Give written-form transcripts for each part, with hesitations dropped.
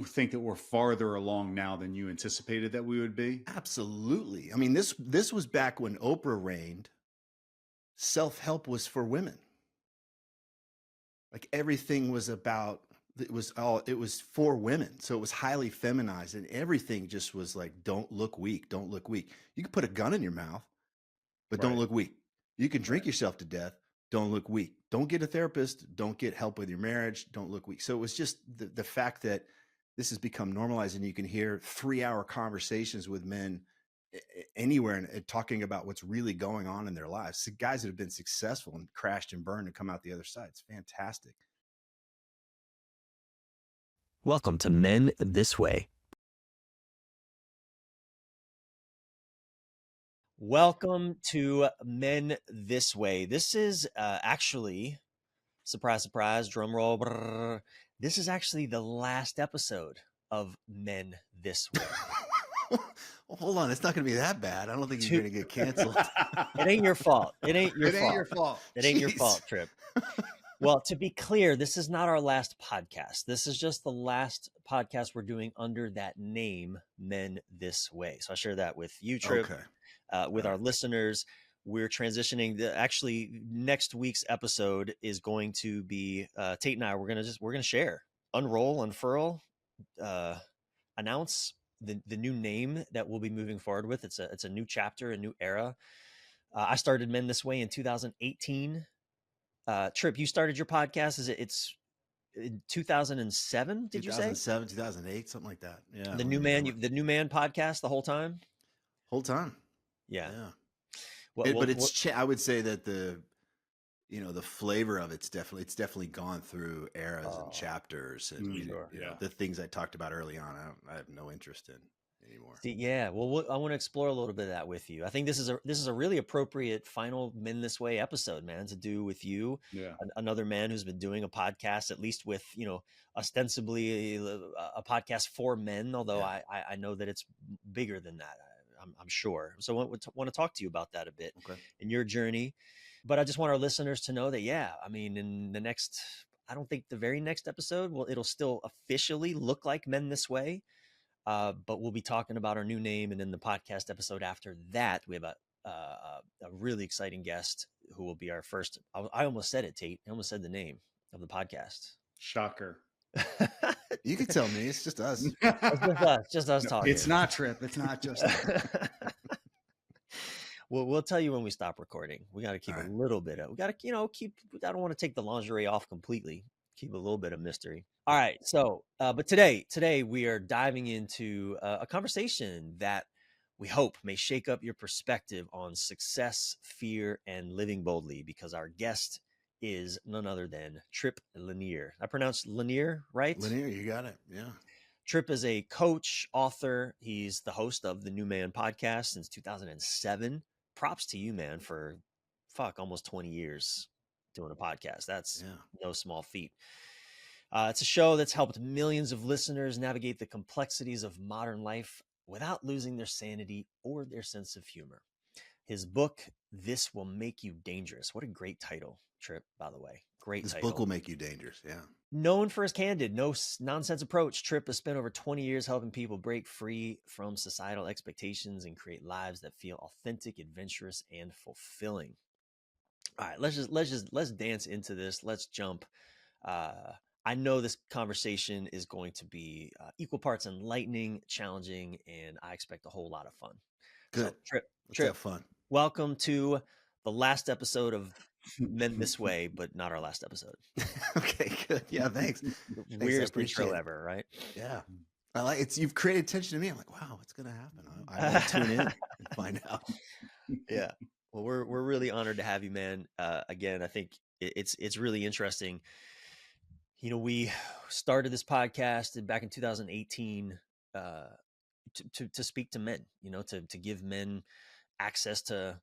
you think that we're farther along now than you anticipated that we would be? Absolutely. I mean, this was back when Oprah reigned. Self-help was for women. Like everything was about, it was for women. So it was highly feminized, and everything just was like, don't look weak. Don't look weak. You can put a gun in your mouth, but don't Right. look weak. You can drink yourself to death. Don't look weak. Don't get a therapist. Don't get help with your marriage. Don't look weak. So it was just the fact that this has become normalized, and you can hear 3-hour conversations with men anywhere and talking about what's really going on in their lives. So guys that have been successful and crashed and burned and come out the other side. It's fantastic. Welcome to Men This Way. Welcome to Men This Way. This is actually, surprise, surprise, drum roll. Brrr, this is actually the last episode of Men This Way. Well, hold on, it's not going to be that bad. I don't think you're going to get canceled. It ain't your fault. It ain't your It fault. ain't your fault. It ain't your Jeez. fault, Tripp. Well, to be clear, this is not our last podcast. This is just the last podcast we're doing under that name, Men This Way. So I share that with you, Tripp, with our listeners. We're transitioning. Actually, next week's episode is going to be Tate and I. We're gonna share, unroll, unfurl, announce the new name that we'll be moving forward with. It's a new chapter, a new era. I started Men This Way in 2018. Tripp, you started your podcast. It's in 2007? Did you say 2007, 2008, something like that? Yeah. the new man podcast the whole time? Whole time. Yeah. But it's I would say that the flavor of it's definitely gone through eras and chapters, and the things I talked about early on. I have no interest in anymore. See, yeah. Well, I want to explore a little bit of that with you. I think this is a really appropriate final Men This Way episode, man, to do with you, another man who's been doing a podcast, at least with ostensibly a podcast for men. Although I know that it's bigger than that. I'm sure. So I want to talk to you about that a bit in your journey. But I just want our listeners to know that, I mean, in the next, I don't think the very next episode, it'll still officially look like Men This Way. But we'll be talking about our new name, and in the podcast episode after that, we have a really exciting guest who will be our first. I almost said it, Tate. I almost said the name of the podcast. Shocker. You can tell me. It's just us. It's just us talking. It's not Tripp. It's not just us. Well, we'll tell you when we stop recording. We got to keep a little bit of. We got to keep. I don't want to take the lingerie off completely. Keep a little bit of mystery. All right. So, but today we are diving into a conversation that we hope may shake up your perspective on success, fear, and living boldly, because our guest is none other than Tripp Lanier. I pronounced Lanier right? Lanier, you got it. Yeah. Tripp is a coach, author. He's the host of the New Man podcast since 2007. Props to you, man, for almost 20 years doing a podcast. That's no small feat. It's a show that's helped millions of listeners navigate the complexities of modern life without losing their sanity or their sense of humor. His book, This Will Make You Dangerous. What a great title, Tripp, by the way. Great title. This book will make you dangerous, yeah. Known for his candid, no nonsense approach, Tripp has spent over 20 years helping people break free from societal expectations and create lives that feel authentic, adventurous, and fulfilling. All right, let's dance into this. Let's jump. I know this conversation is going to be equal parts enlightening, challenging, and I expect a whole lot of fun. Good. So, Let's have fun. Welcome to the last episode of Men This Way, but not our last episode. Okay, good. Yeah, thanks. Weirdest intro ever, right? Yeah. I like it. You've created tension to me. I'm like, wow, what's going to happen? I want to tune in and find out. Yeah. Well, we're really honored to have you, man. Again, I think it's really interesting. We started this podcast back in 2018 to speak to men, to give men access to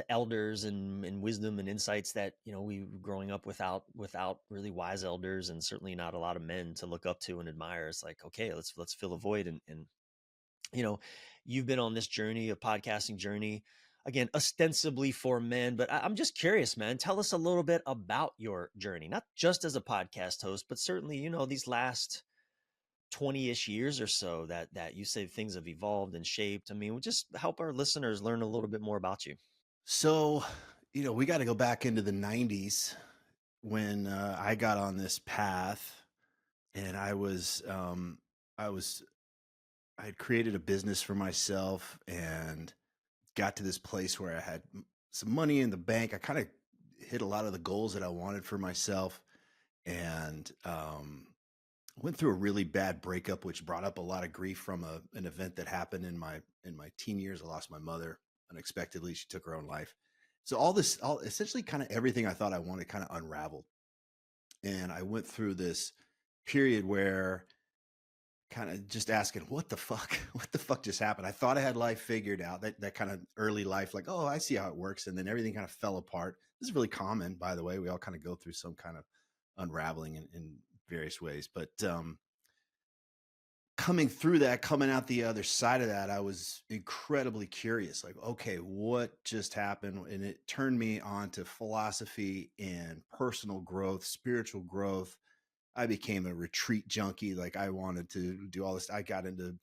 elders and wisdom and insights that, we were growing up without really wise elders, and certainly not a lot of men to look up to and admire. It's like, okay, let's fill a void. And you've been on this journey, a podcasting journey, again, ostensibly for men, but I'm just curious, man, tell us a little bit about your journey, not just as a podcast host, but certainly, these last 20-ish years or so that you say things have evolved and shaped? I mean, we'll just help our listeners learn a little bit more about you. So, we got to go back into the 90s when I got on this path, and I had created a business for myself and got to this place where I had some money in the bank. I kind of hit a lot of the goals that I wanted for myself, and went through a really bad breakup, which brought up a lot of grief from an event that happened in my teen years. I lost my mother unexpectedly. She took her own life. So all essentially kind of everything I thought I wanted kind of unraveled. And I went through this period where kind of just asking, what the fuck just happened? I thought I had life figured out, that kind of early life, like, oh, I see how it works. And then everything kind of fell apart. This is really common, by the way. We all kind of go through some kind of unraveling in various ways. But coming through that, coming out the other side of that, I was incredibly curious, like, okay, what just happened? And it turned me on to philosophy and personal growth, spiritual growth. I became a retreat junkie. Like, I wanted to do all this. I got into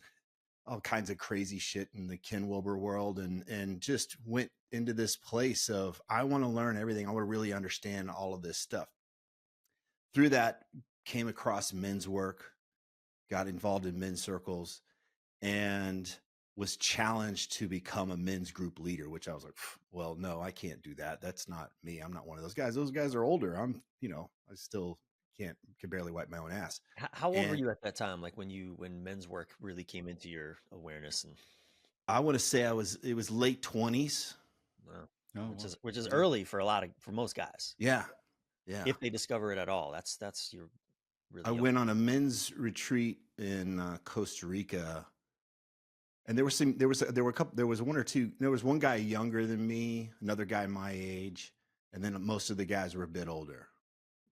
all kinds of crazy shit in the Ken Wilber world, and just went into this place of, I want to learn everything. I want to really understand all of this stuff. Through that, came across men's work, got involved in men's circles, and was challenged to become a men's group leader, which I was like, well, no, I can't do that. That's not me. I'm not one of those guys. Those guys are older. I still can barely wipe my own ass. How old were you at that time? Like when men's work really came into your awareness? And I want to say it was late 20s. Which is early for most guys. Yeah. If they discover it at all, that's your really. I went on a men's retreat in Costa Rica, and there was one guy younger than me, another guy my age, and then most of the guys were a bit older,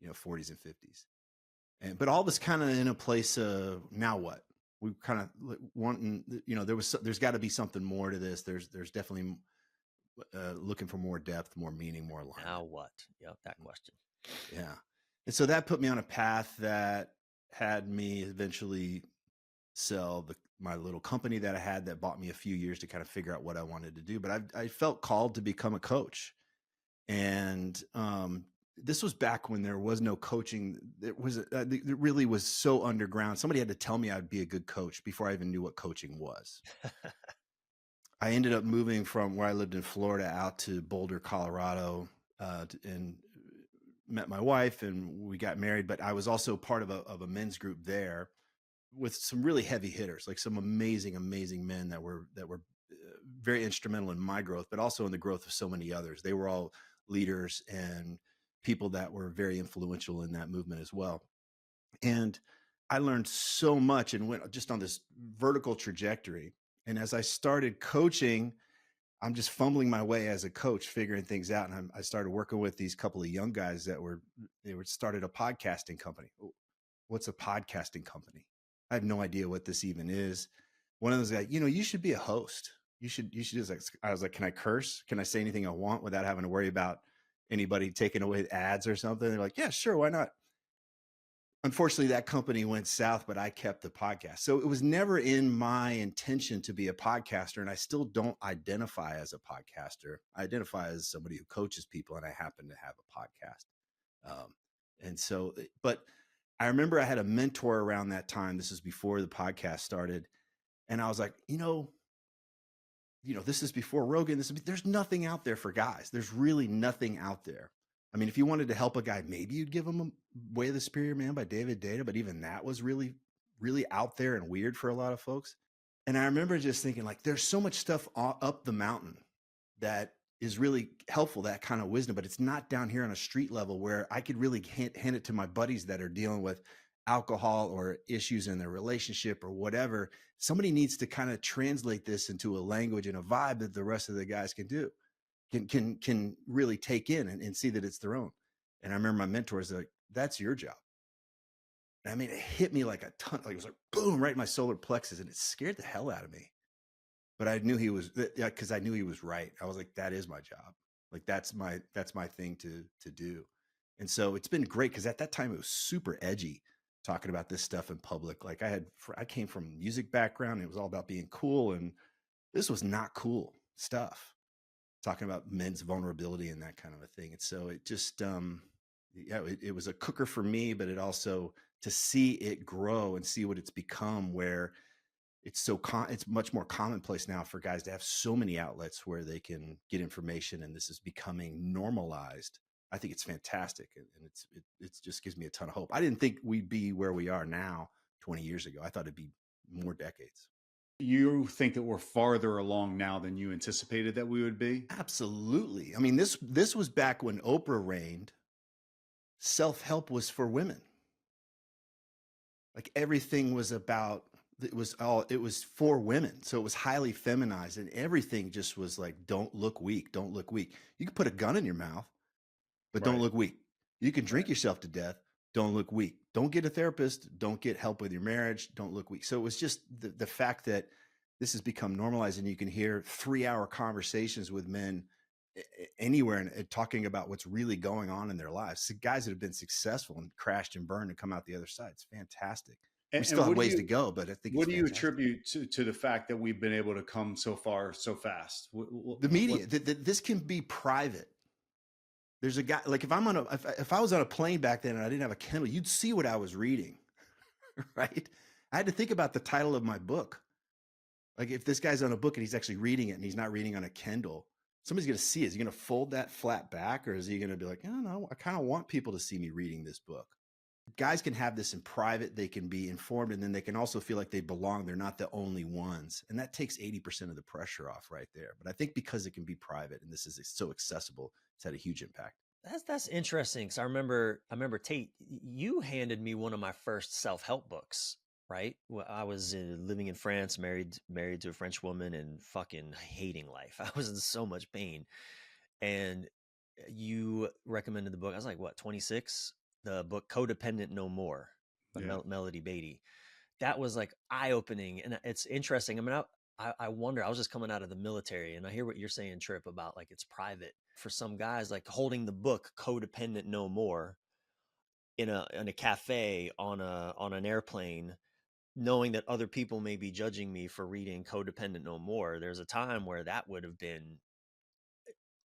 40s and 50s. But all was kind of in a place of, now what? We kind of wanting, there's got to be something more to this. There's definitely looking for more depth, more meaning, more alignment. Now what? Yep, that question. Yeah. And so that put me on a path that had me eventually sell my little company that I had, that bought me a few years to kind of figure out what I wanted to do. But I felt called to become a coach. And this was back when there was no coaching. It really was so underground. Somebody had to tell me I'd be a good coach before I even knew what coaching was. I ended up moving from where I lived in Florida out to Boulder, Colorado, and met my wife, and we got married. But I was also part of a men's group there with some really heavy hitters, like some amazing men that were very instrumental in my growth, but also in the growth of so many others. They were all leaders and people that were very influential in that movement as well. And I learned so much and went just on this vertical trajectory. And as I started coaching, I'm just fumbling my way as a coach, figuring things out. And I started working with these couple of young guys that started a podcasting company. What's a podcasting company? I have no idea what this even is. One of those guys, you should be a host. You should just, like, I was like, can I curse? Can I say anything I want without having to worry about anybody taking away ads or something? They're like, yeah, sure. Why not? Unfortunately, that company went south, but I kept the podcast. So it was never in my intention to be a podcaster. And I still don't identify as a podcaster. I identify as somebody who coaches people, and I happen to have a podcast. And so, but I remember I had a mentor around that time. This is before the podcast started. And I was like, this is before Rogan. There's nothing out there for guys. There's really nothing out there. I mean, if you wanted to help a guy, maybe you'd give him a Way of the Superior Man by David Deida, but even that was really, really out there and weird for a lot of folks. And I remember just thinking, like, there's so much stuff up the mountain that is really helpful, that kind of wisdom, but it's not down here on a street level where I could really hand it to my buddies that are dealing with alcohol or issues in their relationship or whatever. Somebody needs to kind of translate this into a language and a vibe that the rest of the guys can do. Can really take in and see that it's their own. And I remember my mentors like, that's your job. And I mean, it hit me like a ton, like it was like boom, right in my solar plexus, and it scared the hell out of me. But I knew he was, because I knew he was right. I was like, that is my job. Like that's my thing to do. And so it's been great, because at that time it was super edgy. talking about this stuff in public. Like I came from a music background, and it was all about being cool, and this was not cool stuff, talking about men's vulnerability and that kind of a thing. And so it just, it was a cooker for me, but it also, to see it grow and see what it's become, where it's it's much more commonplace now for guys to have so many outlets where they can get information, and this is becoming normalized. I think it's fantastic, and it just gives me a ton of hope. I didn't think we'd be where we are now 20 years ago. I thought it'd be more decades. You think that we're farther along now than you anticipated that we would be? Absolutely. I mean, this was back when Oprah reigned. Self-help was for women. Like everything was about, it was for women. So it was highly feminized, and everything just was like, don't look weak. Don't look weak. You can put a gun in your mouth, but don't look weak. You can drink yourself to death. Don't look weak. Don't get a therapist. Don't get help with your marriage. Don't look weak. So it was just the fact that this has become normalized, and you can hear 3-hour conversations with men anywhere and talking about what's really going on in their lives. So guys that have been successful and crashed and burned and come out the other side. It's fantastic. We still have ways to go, but I think what do you attribute to the fact that we've been able to come so far so fast? The media. This can be private. There's a guy, like if I was on a plane back then and I didn't have a Kindle, you'd see what I was reading, right? I had to think about the title of my book. Like if this guy's on a book and he's actually reading it and he's not reading on a Kindle, somebody's going to see it. Is he going to fold that flat back, or is he going to be like, I don't know, I kind of want people to see me reading this book? Guys can have this in private. They can be informed, and then they can also feel like they belong. They're not the only ones. And that takes 80% of the pressure off right there. But I think because it can be private and this is so accessible, it's had a huge impact. That's interesting. Cause I remember Tate, you handed me one of my first self-help books, right? Well, I was living in France, married to a French woman, and fucking hating life. I was in so much pain. And you recommended the book. I was like, what, 26? The book Codependent No More by Melody Beatty. That was like eye-opening. And it's interesting. I mean, I wonder, I was just coming out of the military, and I hear what you're saying, Tripp, about like it's private. For some guys, like holding the book Codependent No More in a cafe on an airplane, knowing that other people may be judging me for reading Codependent No More. There's a time where that would have been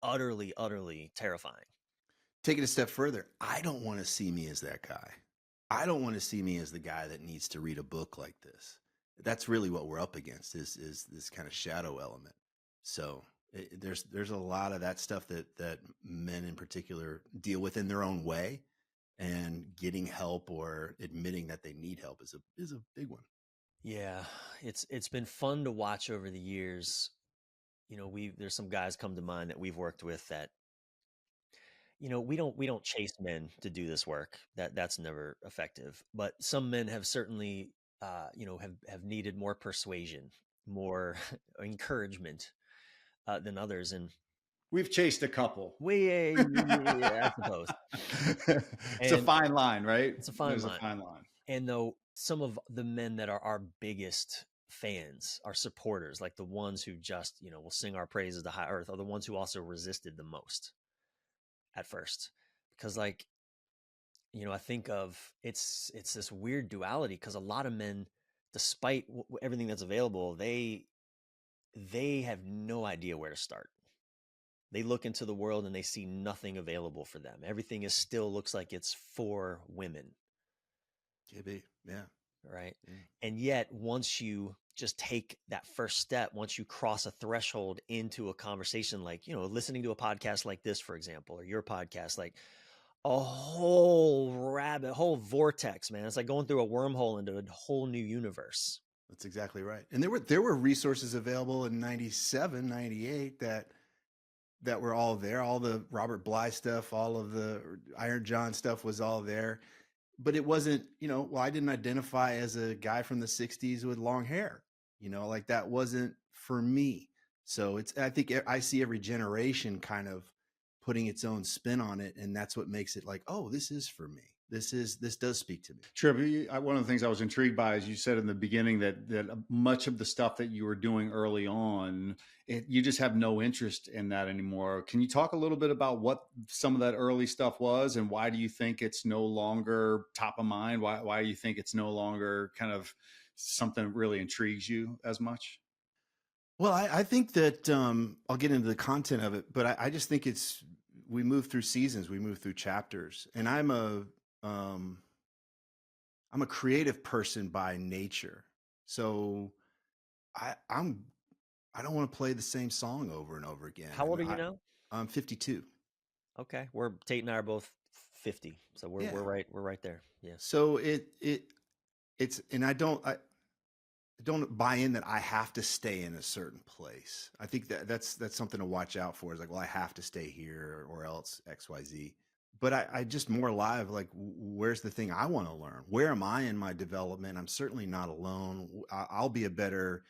utterly, utterly terrifying. Take it a step further. I don't want to see me as that guy. I don't want to see me as the guy that needs to read a book like this. That's really what we're up against, is this kind of shadow element. So there's a lot of that stuff that men in particular deal with in their own way, and getting help or admitting that they need help is a big one. Yeah, it's been fun to watch over the years. You know, there's some guys come to mind that we've worked with that, you know, we don't chase men to do this work. That's never effective. But some men have certainly, you know, have needed more persuasion, more encouragement than others. And we've chased a couple. I suppose. It's a fine line, right? It's a fine line. A fine line. And though some of the men that are our biggest fans, our supporters, like the ones who just, you know, will sing our praises to high earth, are the ones who also resisted the most at first. Because, like, you know, I think of it's this weird duality, because a lot of men, despite everything that's available, they have no idea where to start. They look into the world and they see nothing available for them. Everything still looks like it's for women. KB, yeah. Right. Yeah. And yet, once you just take that first step, once you cross a threshold into a conversation, like, you know, listening to a podcast like this, for example, or your podcast, like a whole vortex, man. It's like going through a wormhole into a whole new universe. That's exactly right. And there were resources available in 97, 98 that were all there. All the Robert Bly stuff, all of the Iron John stuff was all there. But it wasn't, you know, well, I didn't identify as a guy from the 60s with long hair, you know, like that wasn't for me. So I think I see every generation kind of putting its own spin on it. And that's what makes it like, oh, this is for me. this does speak to me. Tripp, one of the things I was intrigued by is you said in the beginning that much of the stuff that you were doing early on, you just have no interest in that anymore. Can you talk a little bit about what some of that early stuff was, and why do you think it's no longer top of mind? Why do you think it's no longer kind of something that really intrigues you as much? Well, I think that I'll get into the content of it, but I just think we move through seasons, we move through chapters, and I'm a creative person by nature, so I don't want to play the same song over and over again. How old And are you now? I'm 52. Okay, Tate and I are both 50, so we're right there. Yeah. So it's and I don't buy in that I have to stay in a certain place. I think that's something to watch out for. Is like, well, I have to stay here or else XYZ. But I just more alive, like, where's the thing I want to learn? Where am I in my development? I'm certainly not alone. I'll be a better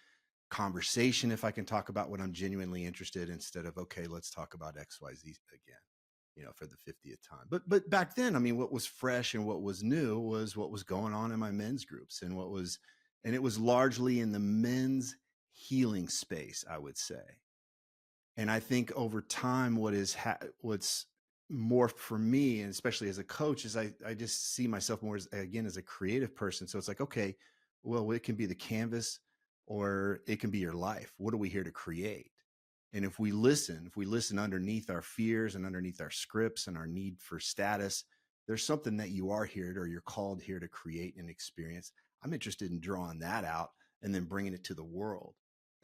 conversation if I can talk about what I'm genuinely interested in, instead of, okay, let's talk about XYZ again, for the 50th time. But back then, I mean, what was fresh and what was new was what was going on in my men's groups, and it was largely in the men's healing space, I would say. And I think over time, what's more for me, and especially as a coach, is I just see myself more as a creative person. So it's like, okay, well, it can be the canvas or it can be your life. What are we here to create? And if we listen underneath our fears and underneath our scripts and our need for status, there's something that you are here or you're called here to create and experience. I'm interested in drawing that out and then bringing it to the world.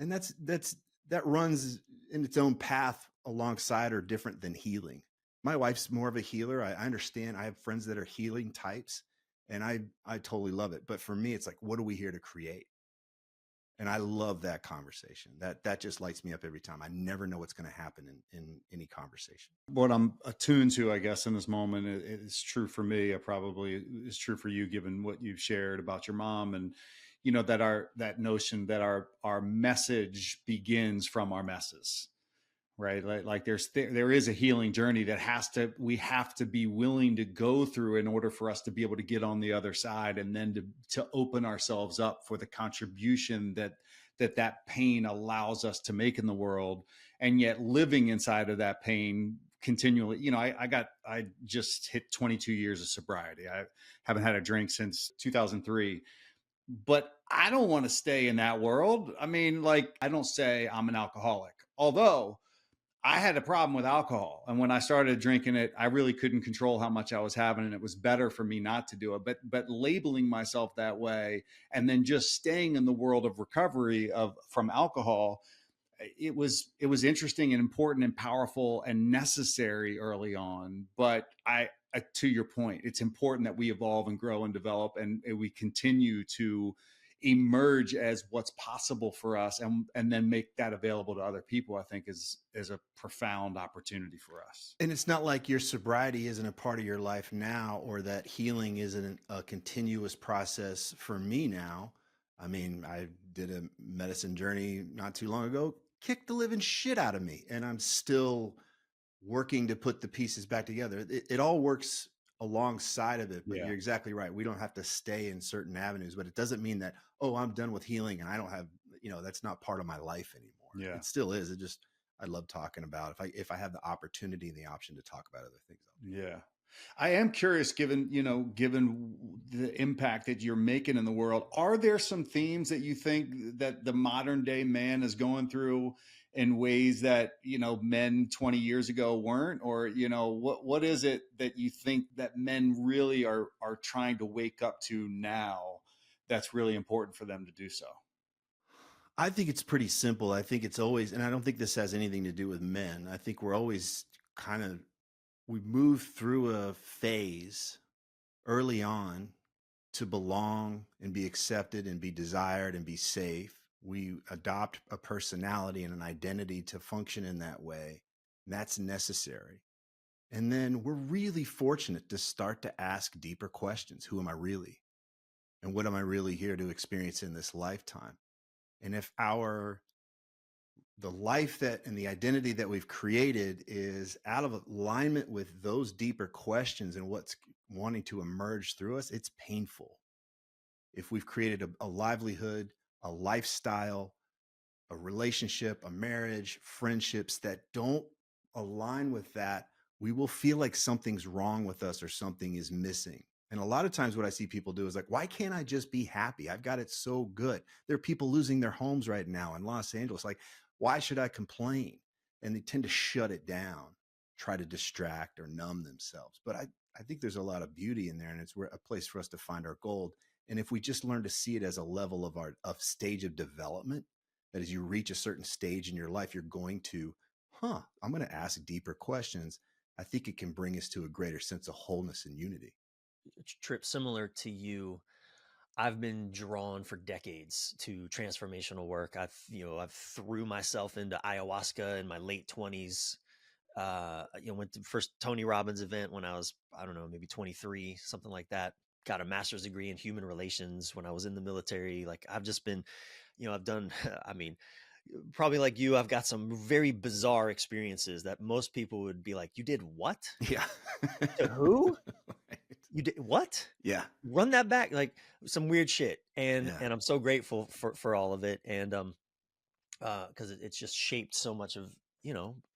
And that runs in its own path alongside or different than healing. My wife's more of a healer. I understand. I have friends that are healing types, and I totally love it. But for me, it's like, what are we here to create? And I love that conversation. That just lights me up every time. I never know what's going to happen in any conversation. What I'm attuned to, I guess, in this moment, it's true for me. It probably is true for you, given what you've shared about your mom, and that notion that our message begins from our messes, right? Like there is a healing journey that we have to be willing to go through in order for us to be able to get on the other side, and then to open ourselves up for the contribution that pain allows us to make in the world. And yet living inside of that pain continually, I just hit 22 years of sobriety. I haven't had a drink since 2003, but I don't want to stay in that world. I mean, like, I don't say I'm an alcoholic, although I had a problem with alcohol. And when I started drinking it, I really couldn't control how much I was having. And it was better for me not to do it. But labeling myself that way, and then just staying in the world of recovery from alcohol, it was interesting and important and powerful and necessary early on. But to your point, it's important that we evolve and grow and develop, and we continue to emerge as what's possible for us, and then make that available to other people. I think is a profound opportunity for us. And it's not like your sobriety isn't a part of your life now, or that healing isn't a continuous process for me now. I mean, I did a medicine journey not too long ago, kicked the living shit out of me, and I'm still working to put the pieces back together. It all works alongside of it, but You're exactly right. We don't have to stay in certain avenues, but it doesn't mean that, oh, I'm done with healing and I don't have, that's not part of my life anymore. Yeah. It still is. I love talking about, if I have the opportunity and the option to talk about other things. Yeah. I am curious, given the impact that you're making in the world, are there some themes that you think that the modern day man is going through in ways that, men 20 years ago weren't? Or, what is it that you think that men really are trying to wake up to now that's really important for them to do so? I think it's pretty simple. I think it's always, and I don't think this has anything to do with men. I think we're always we move through a phase early on to belong and be accepted and be desired and be safe. We adopt a personality and an identity to function in that way. And that's necessary. And then we're really fortunate to start to ask deeper questions. Who am I really? And what am I really here to experience in this lifetime? And if the life and the identity that we've created is out of alignment with those deeper questions and wanting to emerge through us, it's painful. If we've created a livelihood, a lifestyle, a relationship, a marriage, friendships that don't align with that, we will feel like something's wrong with us or something is missing. And a lot of times what I see people do is like, why can't I just be happy? I've got it so good. There are people losing their homes right now in Los Angeles. Like, why should I complain? And they tend to shut it down, try to distract or numb themselves. But I think there's a lot of beauty in there, and it's a place for us to find our gold. And if we just learn to see it as a level of stage of development, that as you reach a certain stage in your life, you're going to, I'm going to ask deeper questions. I think it can bring us to a greater sense of wholeness and unity. Tripp, similar to you, I've been drawn for decades to transformational work. I've threw myself into ayahuasca in my late 20s. Went to the first Tony Robbins event when I was, I don't know, maybe 23, something like that. Got a master's degree in human relations when I was in the military. Like, I've just been, I've done, I mean, probably like you, I've got some very bizarre experiences that most people would be like, you did what? Yeah. To who? Right. You did what? Yeah. Run that back. Like, some weird shit. And I'm so grateful for all of it. And because it's just shaped so much of,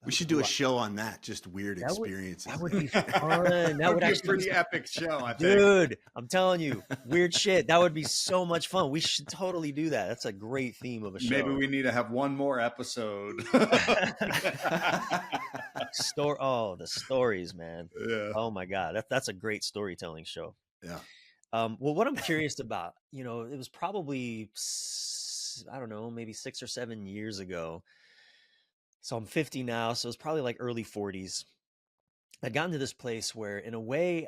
we should do a show on that, just weird experiences. That would be fun. That would be actually a pretty epic show, I think. Dude, I'm telling you, weird shit. That would be so much fun. We should totally do that. That's a great theme of a show. Maybe we need to have one more episode. The stories, man. Yeah. Oh my God. That's a great storytelling show. Yeah. Well, what I'm curious about, it was probably, I don't know, maybe 6 or 7 years ago. So I'm 50 now. So it's probably like early 40s. I'd gotten to this place where, in a way,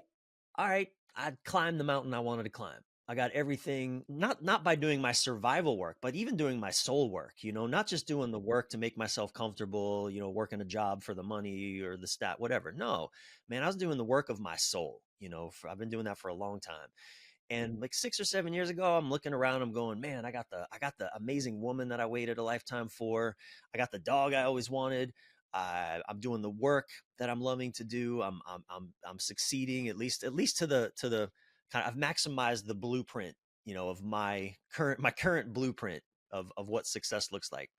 all right, I'd climbed the mountain I wanted to climb. I got everything, not by doing my survival work, but even doing my soul work, not just doing the work to make myself comfortable, working a job for the money or the stat, whatever. No, man, I was doing the work of my soul. I've been doing that for a long time. And like 6 or 7 years ago, I'm looking around, I'm going, man, I got the amazing woman that I waited a lifetime for. I got the dog I always wanted. I'm doing the work that I'm loving to do. I'm succeeding, at least to the kind of, I've maximized the blueprint, of my current blueprint of what success looks like.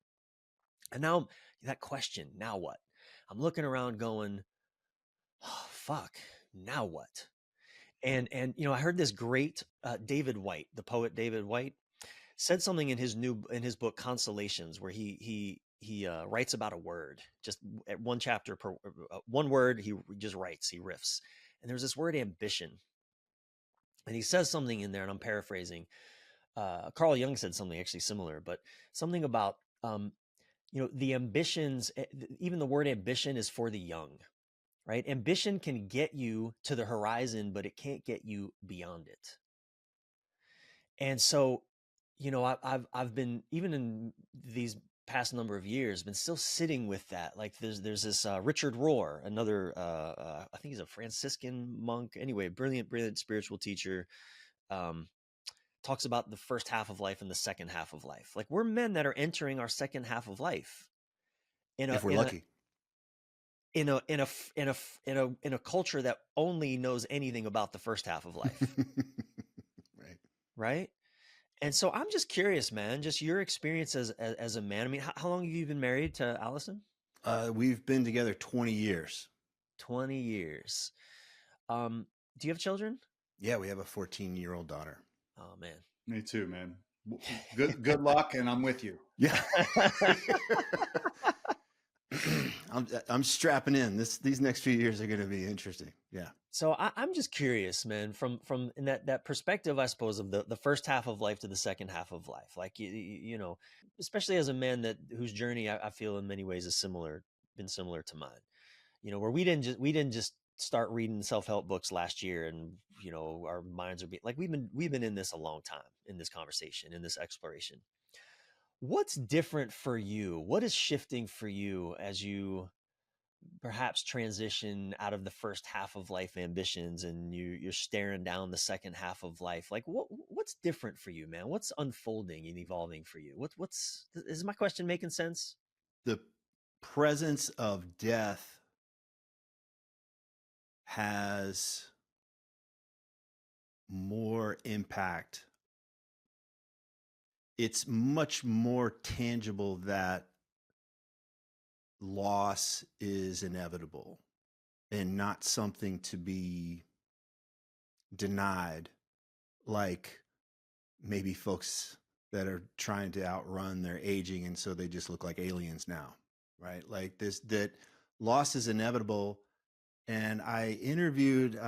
And now that question, now what? I'm looking around going, oh, fuck, now what? And I heard this great David White, the poet David White, said something in his book Consolations, where he writes about a word, just at one chapter per one word. He just writes, he riffs, and there's this word ambition, and he says something in there, and I'm paraphrasing. Carl Jung said something actually similar, but something about the ambitions. Even the word ambition is for the young. Right? Ambition can get you to the horizon, but it can't get you beyond it. And so, I've been, even in these past number of years, been still sitting with that. Like, there's this Richard Rohr, another I think he's a Franciscan monk. Anyway, brilliant spiritual teacher. Talks about the first half of life and the second half of life. Like, we're men that are entering our second half of life. If we're lucky. In a culture that only knows anything about the first half of life. Right. And so I'm just curious, man, just your experience as a man. I mean, how long have you been married to Allison? We've been together 20 years. 20 years. Do you have children? Yeah, we have a 14-year-old daughter. Oh man. Me too, man. Good luck, and I'm with you. Yeah. I'm strapping in. These next few years are going to be interesting. Yeah. So I'm just curious, man, from in that perspective, I suppose, of the first half of life to the second half of life. Like, especially as a man whose journey I feel in many ways is been similar to mine. Where we didn't just start reading self-help books last year, and our minds are being like, we've been in this a long time, in this conversation, in this exploration. What's different for you? What is shifting for you as you perhaps transition out of the first half of life ambitions, and you're staring down the second half of life? Like, what's different for you, man? What's unfolding and evolving for you? Is my question making sense? The presence of death has more impact. It's much more tangible that loss is inevitable and not something to be denied, like maybe folks that are trying to outrun their aging and so they just look like aliens now, right? Like this, that loss is inevitable. And I interviewed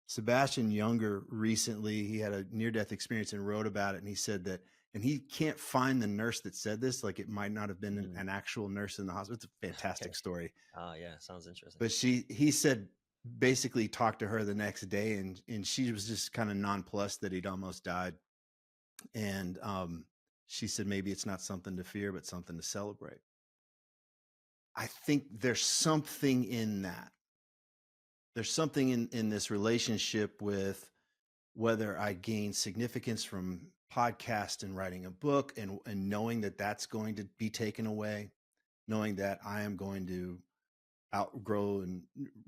Sebastian Younger recently. He had a near-death experience and wrote about it, and he said that, and he can't find the nurse that said this, like it might not have been an actual nurse in the hospital. It's a fantastic story. Yeah, sounds interesting. But he said basically talked to her the next day, and she was just kind of nonplussed that he'd almost died. And she said, maybe it's not something to fear, but something to celebrate. I think there's something in that. There's something in this relationship with whether I gain significance from podcast and writing a book and knowing that that's going to be taken away, knowing that I am going to outgrow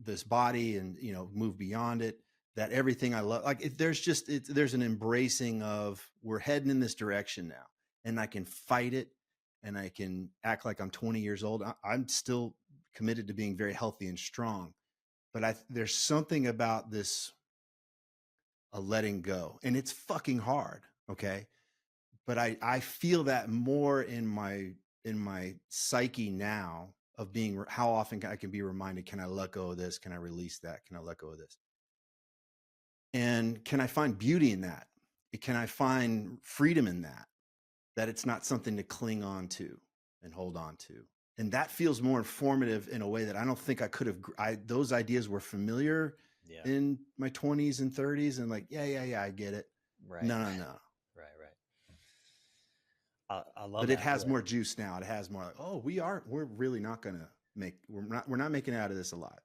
this body and, you know, move beyond it, that everything I love, like there's an embracing of we're heading in this direction now, and I can fight it and I can act like I'm 20 years old. I'm still committed to being very healthy and strong. But there's something about this, a letting go, and it's fucking hard. Okay. But I feel that more in my psyche now of being, how often I can be reminded, can I let go of this? Can I release that? Can I let go of this? And can I find beauty in that? Can I find freedom in that it's not something to cling on to and hold on to? And that feels more informative in a way that I don't think I could have. Those ideas were familiar in my 20s and 30s, and like, yeah, I get it. Right. No. Right. I love but that. It has more juice now. It has more like, oh, we're really not going to we're not making it out of this alive.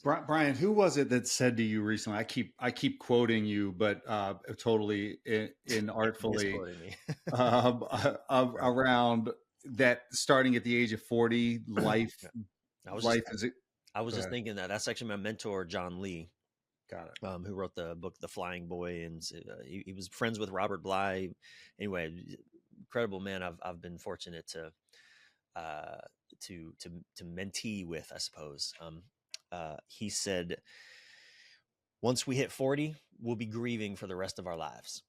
Bryan, who was it that said to you recently? I keep quoting you, but totally inartfully around that starting at the age of 40, life. I was just thinking that's actually my mentor, John Lee. Got it. Who wrote the book The Flying Boy, and he was friends with Robert Bly. Anyway, incredible man. I've been fortunate to mentee with, I suppose. He said, once we hit 40, we'll be grieving for the rest of our lives.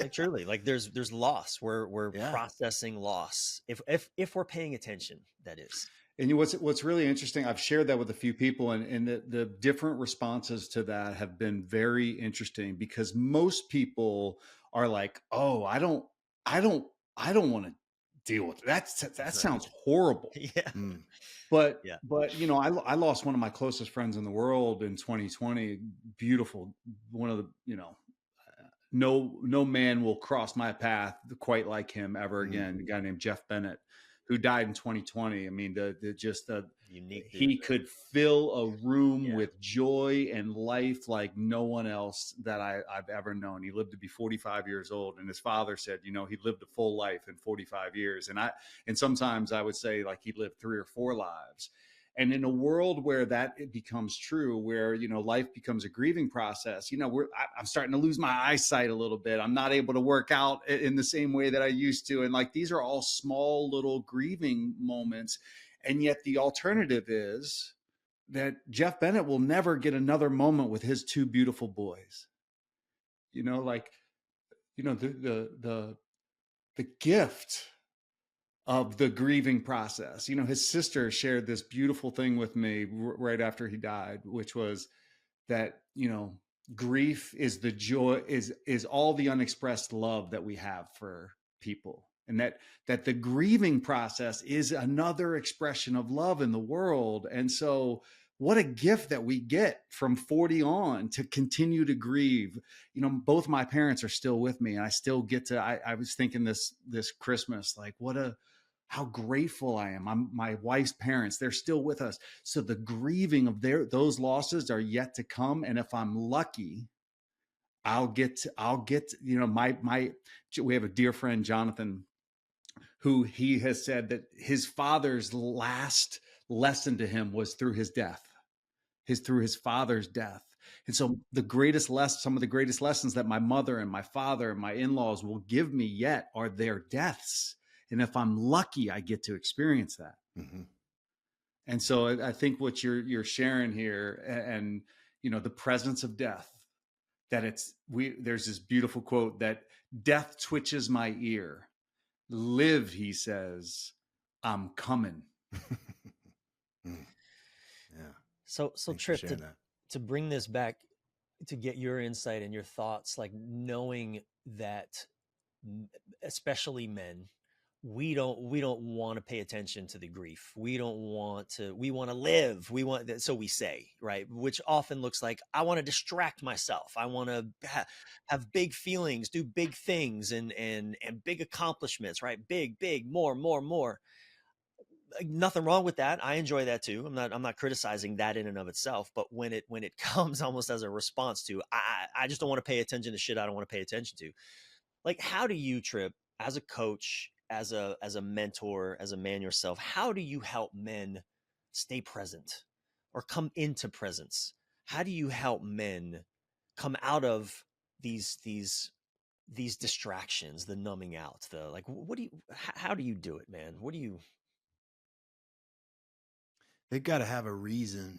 Like, truly, like there's loss. We're processing loss if we're paying attention, that is. And what's really interesting, I've shared that with a few people, and the different responses to that have been very interesting, because most people are like, oh, I don't want to deal with that. That sounds horrible. Yeah. But you know, I lost one of my closest friends in the world in 2020. Beautiful, one of the, you know, no man will cross my path quite like him ever again. A guy named Jeff Bennett, who died in 2020. I mean, he could fill a room with joy and life like no one else that I've ever known. He lived to be 45 years old, and his father said, you know, he lived a full life in 45 years. And sometimes I would say, like, he lived 3 or 4 lives. And in a world where that it becomes true, where, you know, life becomes a grieving process, you know, I'm starting to lose my eyesight a little bit. I'm not able to work out in the same way that I used to. And like, these are all small little grieving moments. And yet the alternative is that Jeff Bennett will never get another moment with his 2 beautiful boys. You know, like, you know, the gift of the grieving process. You know, his sister shared this beautiful thing with me right after he died, which was that, you know, grief is the joy, is all the unexpressed love that we have for people. And that the grieving process is another expression of love in the world. And so what a gift that we get from 40 on to continue to grieve. You know, both my parents are still with me, and I still get to, I was thinking this Christmas, like, how grateful I am. My wife's parents, they're still with us. So the grieving of those losses are yet to come. And if I'm lucky, I'll get, you know, we have a dear friend, Jonathan, who he has said that his father's last lesson to him was through his death. through his father's death. And so some of the greatest lessons that my mother and my father and my in-laws will give me yet are their deaths. And if I'm lucky, I get to experience that. Mm-hmm. And so I think what you're sharing here, and the presence of death, that there's this beautiful quote that death twitches my ear. Live, he says, I'm coming. Yeah. So Tripp, to bring this back, to get your insight and your thoughts, like knowing that especially men, we don't want to pay attention to the grief. We want to live. So we say, right? Which often looks like, I want to distract myself. I want to have big feelings, do big things and big accomplishments, right? Big, more. Nothing wrong with that. I enjoy that too. I'm not criticizing that in and of itself, but when it comes almost as a response to, I just don't want to pay attention to shit I don't want to pay attention to. Like, how do you, Tripp, as a coach, as a mentor, as a man yourself, how do you help men stay present or come into presence? How do you help men come out of these distractions, the numbing out, how do you do it, man? They've got to have a reason.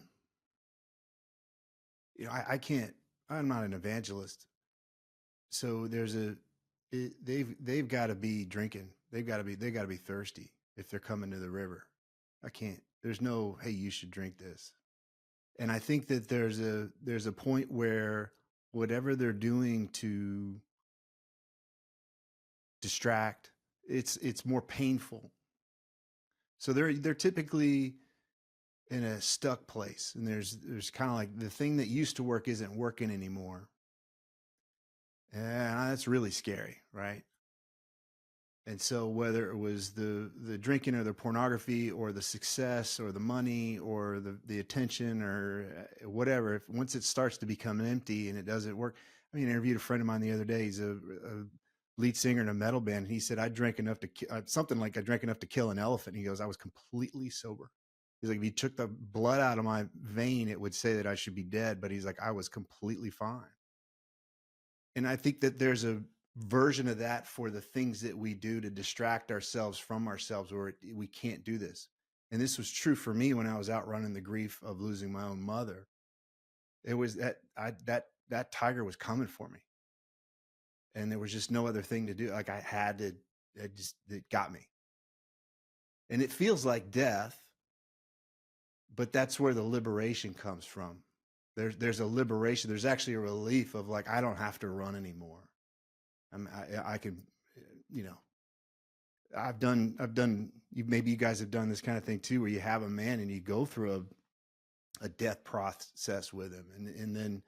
I'm not an evangelist. So they've got to be drinking. They've got to be thirsty if they're coming to the river. I can't. There's no, hey, you should drink this. And I think that there's a point where whatever they're doing to distract, it's more painful. So they're typically in a stuck place, and there's kind of like the thing that used to work isn't working anymore. And that's really scary, right? And so whether it was the drinking or the pornography or the success or the money or the attention or whatever, once it starts to become empty and it doesn't work. I mean, I interviewed a friend of mine the other day. He's a lead singer in a metal band. And he said, I drank enough to something like I drank enough to kill an elephant. And he goes, I was completely sober. He's like, if you took the blood out of my vein, it would say that I should be dead. But he's like, I was completely fine. And I think that there's a version of that for the things that we do to distract ourselves from ourselves, where we can't do this. And this was true for me when I was outrunning the grief of losing my own mother. It was that tiger was coming for me. And there was just no other thing to do. Like I had to, it got me. And it feels like death, but that's where the liberation comes from. There's a liberation. There's actually a relief of like, I don't have to run anymore. I can, I've done, maybe you guys have done this kind of thing too, where you have a man and you go through a death process with him. And then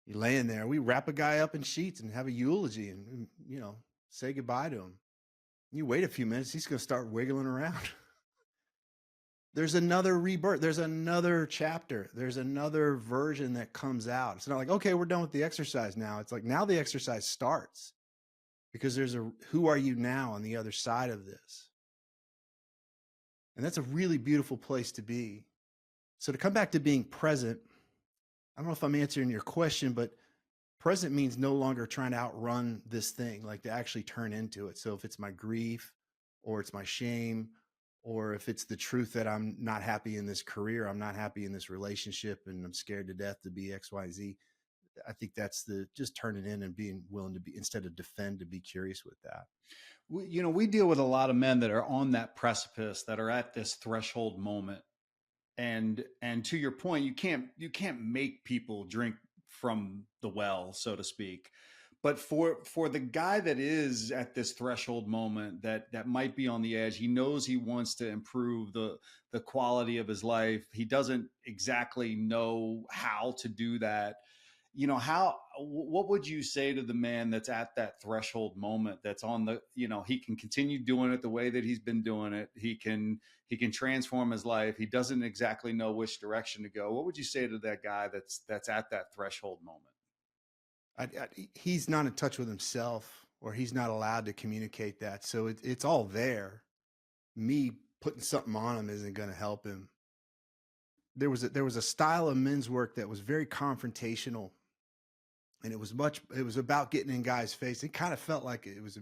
you lay in there, we wrap a guy up in sheets and have a eulogy and, say goodbye to him. You wait a few minutes, he's going to start wiggling around. There's another rebirth. There's another chapter. There's another version that comes out. It's not like, okay, we're done with the exercise now. It's like, now the exercise starts, because there's who are you now on the other side of this? And that's a really beautiful place to be. So to come back to being present, I don't know if I'm answering your question, but present means no longer trying to outrun this thing, like to actually turn into it. So if it's my grief or it's my shame, or if it's the truth that I'm not happy in this career, I'm not happy in this relationship, and I'm scared to death to be X, Y, Z. I think that's just turning in and being willing to be, instead of defend, to be curious with that. We deal with a lot of men that are on that precipice, that are at this threshold moment. And to your point, you can't make people drink from the well, so to speak. But for the guy that is at this threshold moment, that might be on the edge, he knows he wants to improve the quality of his life. He doesn't exactly know how to do that. What would you say to the man that's at that threshold moment, that's on the, he can continue doing it the way that he's been doing it. He can transform his life. He doesn't exactly know which direction to go. What would you say to that guy that's at that threshold moment? He's not in touch with himself, or he's not allowed to communicate that. So it's all there. Me putting something on him isn't going to help him. there was a style of men's work that was very confrontational, and it was about getting in guys' face. It kind of felt like it was,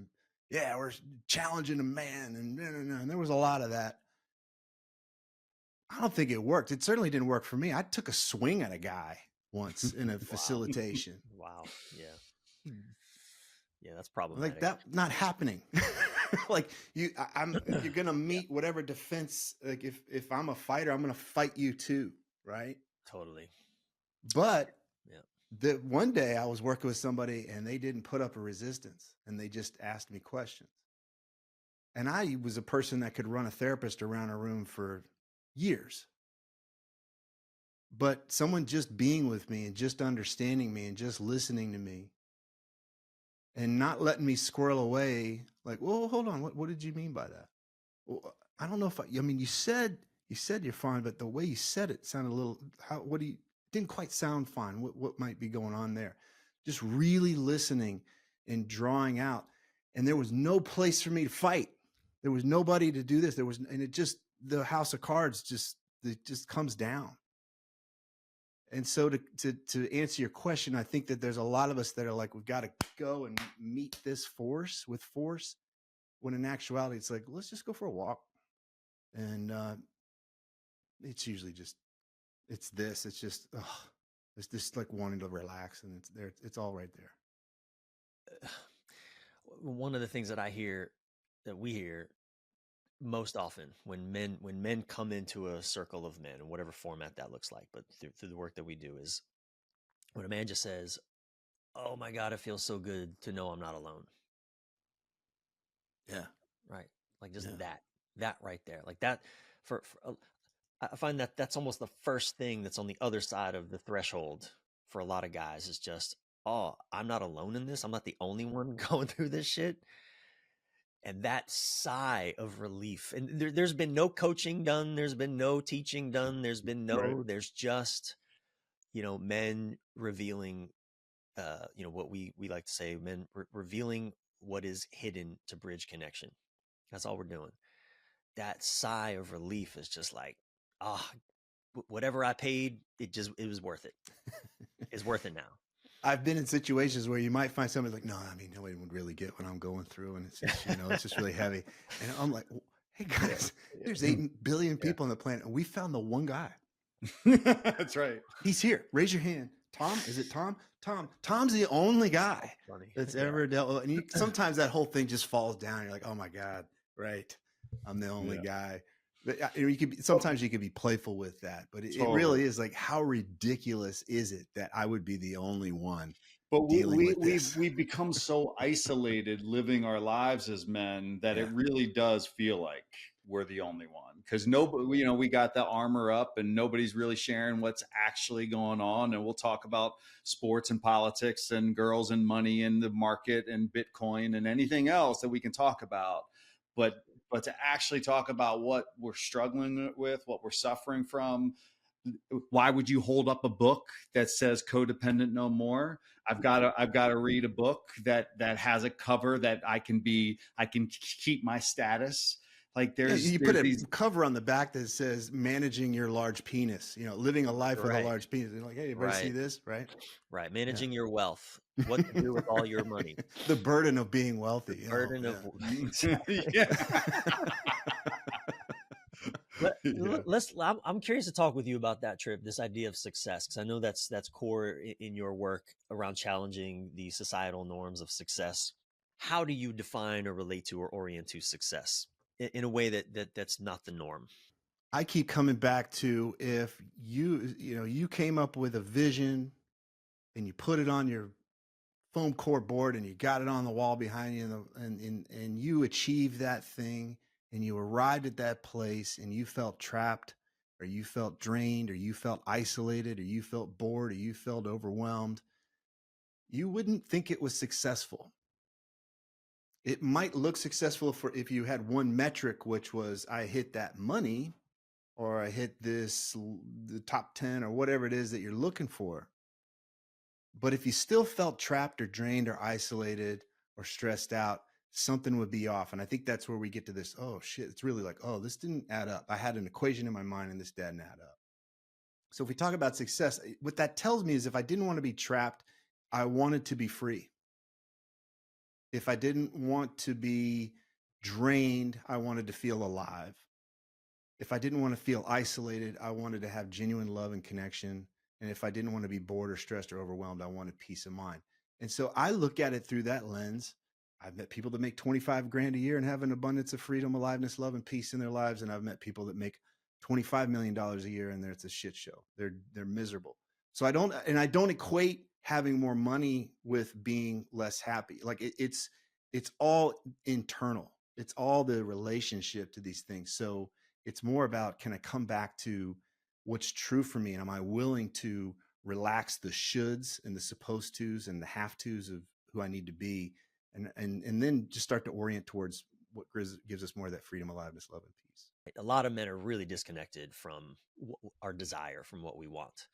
we're challenging a man, and there was a lot of that. I don't think it worked. It certainly didn't work for me. I took a swing at a guy once in a facilitation. Wow. Yeah. Yeah, that's problematic. Like that not happening. Like you're gonna meet whatever defense. Like if I'm a fighter, I'm gonna fight you too, right? Totally. But the one day I was working with somebody and they didn't put up a resistance and they just asked me questions. And I was a person that could run a therapist around a room for years. But someone just being with me and just understanding me and just listening to me and not letting me squirrel away, like, well, hold on, what did you mean by that? Well, I don't know if I mean, you said you're fine, but the way you said it sounded a little, didn't quite sound fine. What might be going on there? Just really listening and drawing out. And there was no place for me to fight. There was nobody to do this. And it just, the house of cards just comes down. And so to answer your question, I think that there's a lot of us that are like, we've got to go and meet this force with force, when in actuality, it's like, let's just go for a walk. And it's usually just, it's just, it's just like wanting to relax, and it's there. It's all right there. One of the things that we hear most often when men come into a circle of men, in whatever format that looks like, but through the work that we do, is when a man just says, "Oh my God, it feels so good to know I'm not alone." Yeah. Right. Like just that right there, like that. I find that that's almost the first thing that's on the other side of the threshold for a lot of guys, is just, oh, I'm not alone in this. I'm not the only one going through this shit. And that sigh of relief. And there's been no coaching done. There's been no teaching done. There's been there's just, men revealing, what we like to say, men revealing what is hidden to bridge connection. That's all we're doing. That sigh of relief is just like, whatever I paid, it was worth it. It's worth it now. I've been in situations where you might find somebody like, no, I mean, nobody would really get what I'm going through. And it's just, it's just really heavy. And I'm like, hey guys, there's 8 billion people on the planet. And we found the one guy. That's right. He's here. Raise your hand. Tom, is it Tom? Tom's the only guy that's ever dealt with. And sometimes that whole thing just falls down. You're like, oh my God, right. I'm the only guy. But sometimes you could be playful with that, but it really is like, how ridiculous is it that I would be the only one? But we've become so isolated living our lives as men that it really does feel like we're the only one, because nobody, we got the armor up and nobody's really sharing what's actually going on. And we'll talk about sports and politics and girls and money and the market and Bitcoin and anything else that we can talk about. But to actually talk about what we're struggling with, what we're suffering from, why would you hold up a book that says "Codependent No More"? I've got to read a book that has a cover that I can keep my status. Like you put a cover on the back that says "Managing Your Large Penis." Living a life with a large penis. They're like, hey, everybody see this, right? Right. Managing your wealth. What to do with all your money? The burden of being wealthy. The burden of. I'm curious to talk with you about that, Tripp, this idea of success, because I know that's core in your work around challenging the societal norms of success. How do you define or relate to or orient to success in a way that's not the norm? I keep coming back to, if you came up with a vision and you put it on your foam core board and you got it on the wall behind you, and you achieved that thing, and you arrived at that place and you felt trapped, or you felt drained, or you felt isolated, or you felt bored, or you felt overwhelmed, you wouldn't think it was successful. It might look successful if you had one metric, which was, I hit that money, or I hit the top 10, or whatever it is that you're looking for. But if you still felt trapped or drained or isolated or stressed out, something would be off. And I think that's where we get to this, oh shit, it's really like, oh, this didn't add up. I had an equation in my mind and this didn't add up. So if we talk about success, what that tells me is if I didn't want to be trapped, I wanted to be free. If I didn't want to be drained, I wanted to feel alive. If I didn't want to feel isolated, I wanted to have genuine love and connection. And if I didn't want to be bored or stressed or overwhelmed, I wanted peace of mind. And so I look at it through that lens. I've met people that make 25 grand a year and have an abundance of freedom, aliveness, love, and peace in their lives. And I've met people that make $25 million a year and it's a shit show. They're miserable. So I don't equate having more money with being less happy. Like it's all internal. It's all the relationship to these things. So it's more about, can I come back to what's true for me? And am I willing to relax the shoulds and the supposed tos and the have tos of who I need to be? And then just start to orient towards what gives us more of that freedom, aliveness, love, and peace. A lot of men are really disconnected from our desire, from what we want,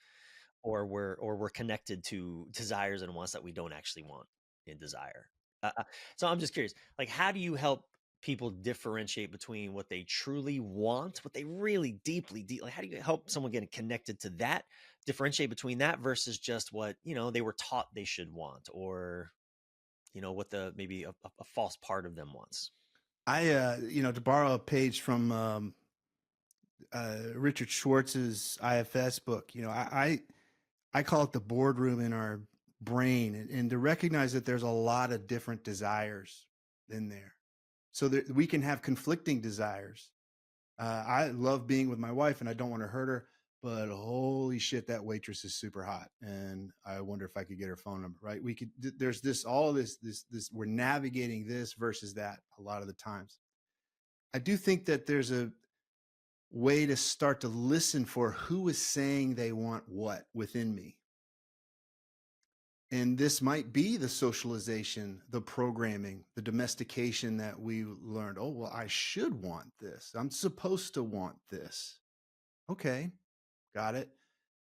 or we're connected to desires and wants that we don't actually want in desire. So I'm just curious, like, how do you help people differentiate between what they truly want, what they really deeply like, how do you help someone get connected to that, differentiate between that versus just what, they were taught they should want, or, what maybe a false part of them wants? To borrow a page from Richard Schwartz's IFS book, I call it the boardroom in our brain, and to recognize that there's a lot of different desires in there, so that we can have conflicting desires. I love being with my wife and I don't want to hurt her, but holy shit, that waitress is super hot. And I wonder if I could get her phone number, right? There's this, we're navigating this versus that a lot of the times. I do think that there's a way to start to listen for who is saying they want what within me. And this might be the socialization, the programming, the domestication that we learned. Oh, well, I should want this. I'm supposed to want this. Okay, got it.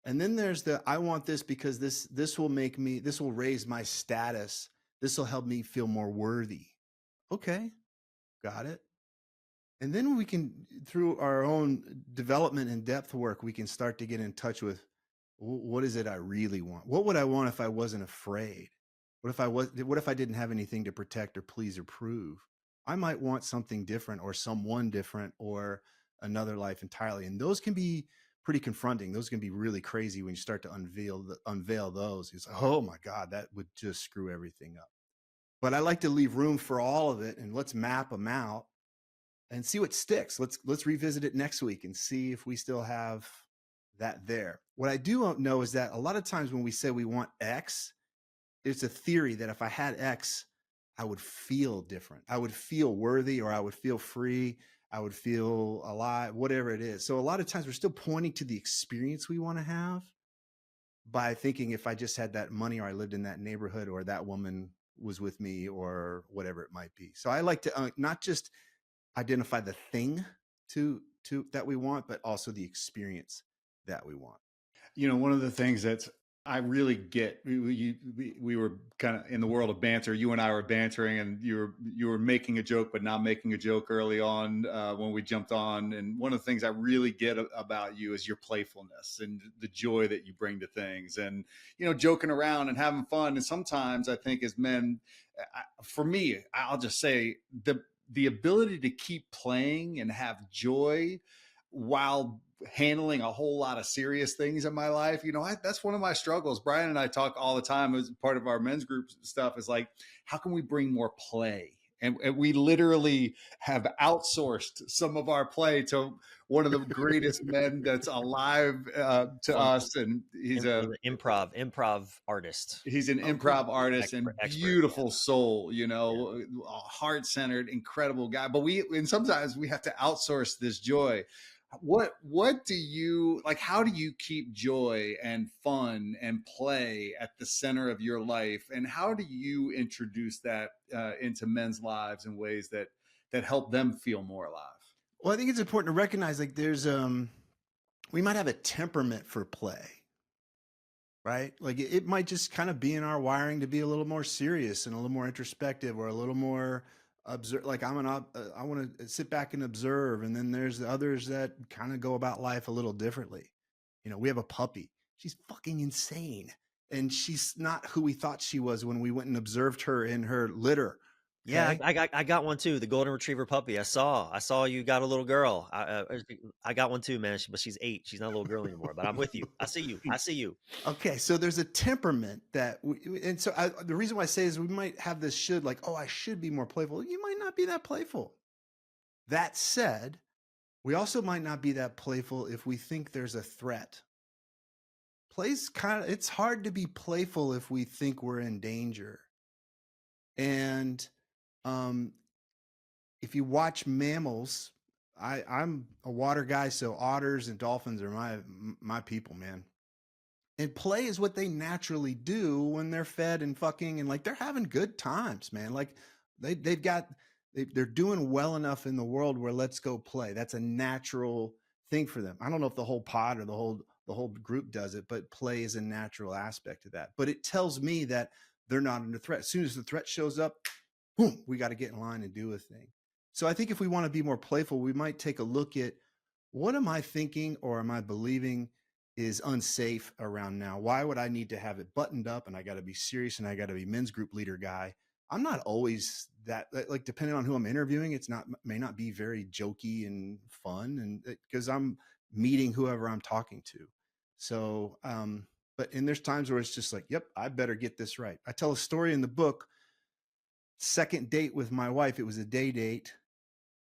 And then there's I want this because this will raise my status. This will help me feel more worthy. Okay, got it. And then we can, through our own development and depth work, we can start to get in touch with, what is it I really want? What would I want if I wasn't afraid? What if I didn't have anything to protect or please or prove? I might want something different, or someone different, or another life entirely. And those can be pretty confronting. Those can be really crazy when you start to unveil those. It's like, oh my God, that would just screw everything up. But I like to leave room for all of it, and let's map them out and see what sticks. Let's revisit it next week and see if we still have that there. What I do know is that a lot of times when we say we want X, it's a theory that if I had X, I would feel different. I would feel worthy, or I would feel free. I would feel alive, whatever it is. So a lot of times we're still pointing to the experience we want to have by thinking, if I just had that money, or I lived in that neighborhood, or that woman was with me, or whatever it might be. So I like to not just identify the thing that we want, but also the experience that we want. One of the things that I really get, we were kind of in the world of banter. You and I were bantering, and you were making a joke, but not making a joke early on when we jumped on. And one of the things I really get about you is your playfulness and the joy that you bring to things, and joking around and having fun. And sometimes I think as men, for me, I'll just say the ability to keep playing and have joy while handling a whole lot of serious things in my life. That's one of my struggles. Bryan and I talk all the time as part of our men's group stuff, is like, how can we bring more play? And we literally have outsourced some of our play to one of the greatest men that's alive to us. And he's an improv artist. He's an improv artist and beautiful soul, a heart-centered, incredible guy. But sometimes we have to outsource this joy. What do you like? How do you keep joy and fun and play at the center of your life? And how do you introduce that into men's lives in ways that help them feel more alive? Well, I think it's important to recognize, like, there's we might have a temperament for play, right? Like it might just kind of be in our wiring to be a little more serious and a little more introspective, or a little more observe. Like I want to sit back and observe. And then there's the others that kind of go about life a little differently. We have a puppy. She's fucking insane. And she's not who we thought she was when we went and observed her in her litter. Yeah, I got one too. The golden retriever puppy. I saw you got a little girl. I got one too, man. But she's 8. She's not a little girl anymore. But I'm with you. I see you. Okay, so there's a temperament that, and so the reason why I say is we might have this should, like, oh, I should be more playful. You might not be that playful. That said, we also might not be that playful if we think there's a threat. It's hard to be playful if we think we're in danger. And if you watch mammals, I'm a water guy, so otters and dolphins are my people, man. And play is what they naturally do when they're fed and fucking and like they're having good times, man. Like they're doing well enough in the world where let's go play. That's a natural thing for them. I don't know if the whole pod or the whole group does it, but play is a natural aspect of that. But it tells me that they're not under threat. As soon as the threat shows up, boom, we got to get in line and do a thing. So I think if we want to be more playful, we might take a look at what am I thinking or am I believing is unsafe around now? Why would I need to have it buttoned up and I got to be serious and I got to be men's group leader guy? I'm not always that, like, depending on who I'm interviewing, may not be very jokey and fun, and because I'm meeting whoever I'm talking to. So, and there's times where it's just like, yep, I better get this right. I tell a story in the book, second date with my wife. It was a day date.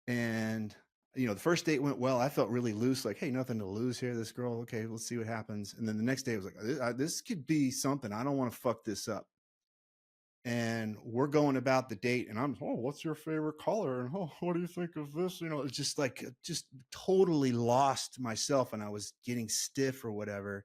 And, the first date went well. I felt really loose, like, hey, nothing to lose here. This girl, okay, let's see what happens. And then the next day I was like, this could be something. I don't want to fuck this up. And we're going about the date and I'm, oh, what's your favorite color? And, oh, what do you think of this? It's just like, just totally lost myself and I was getting stiff or whatever.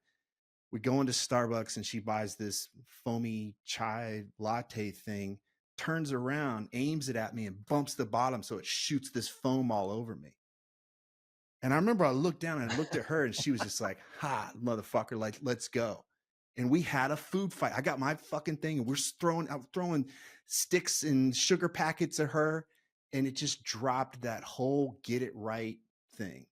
We go into Starbucks and she buys this foamy chai latte thing, turns around, aims it at me and bumps the bottom so it shoots this foam all over me. And I remember I looked down and I looked at her and she was just like, ha, motherfucker, like, let's go. And we had a food fight. I got my fucking thing and we're throwing sticks and sugar packets at her. And it just dropped that whole get it right thing.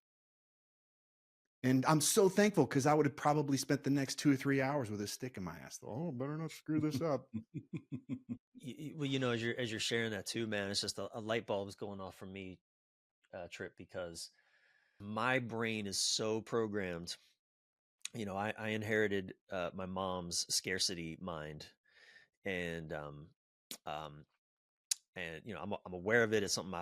And I'm so thankful because I would have probably spent the next 2 or 3 hours with a stick in my ass. Oh, better not screw this up. Well, as you're sharing that too, man, it's just a light bulb is going off for me, Tripp, because my brain is so programmed. I inherited my mom's scarcity mind, and I'm aware of it. It's something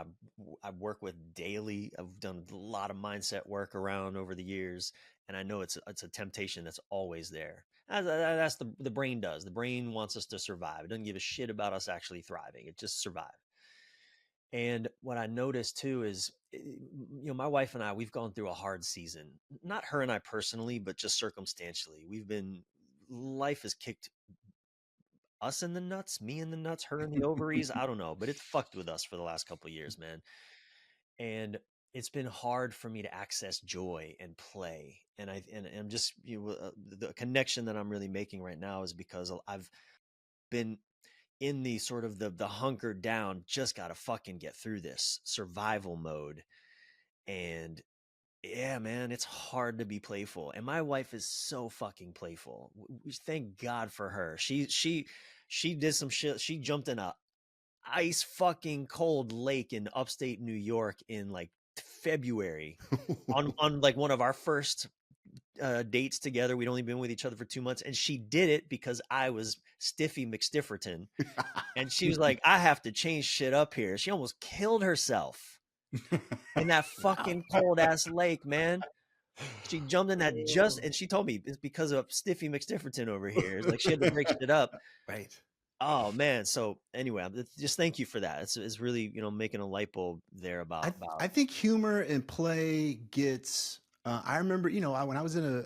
I work with daily. I've done a lot of mindset work around over the years, and I know it's a temptation that's always there. That's the brain does. The brain wants us to survive. It doesn't give a shit about us actually thriving. It just survive. And what I noticed too is, my wife and I, we've gone through a hard season. Not her and I personally, but just circumstantially. Life has kicked us in the nuts, me in the nuts, her in the ovaries. I don't know, but it's fucked with us for the last couple of years, man. And it's been hard for me to access joy and play. And I'm just, the connection that I'm really making right now is because I've been in the sort of the hunkered down, just got to fucking get through this survival mode. And yeah, man, it's hard to be playful. And my wife is so fucking playful. Thank God for her. She did some shit. She jumped in a ice fucking cold lake in upstate New York in like February on like one of our first dates together. We'd only been with each other for 2 months, and she did it because I was Stiffy McStifferton, and she was like, I have to change shit up here. She almost killed herself in that fucking cold ass lake, man. She jumped in that and she told me it's because of Stiffy McStifferton over here. It's like she had to break shit up. Right. Oh man. So anyway, just thank you for that. It's really, making a light bulb there about. I think humor and play gets. I remember, when I was in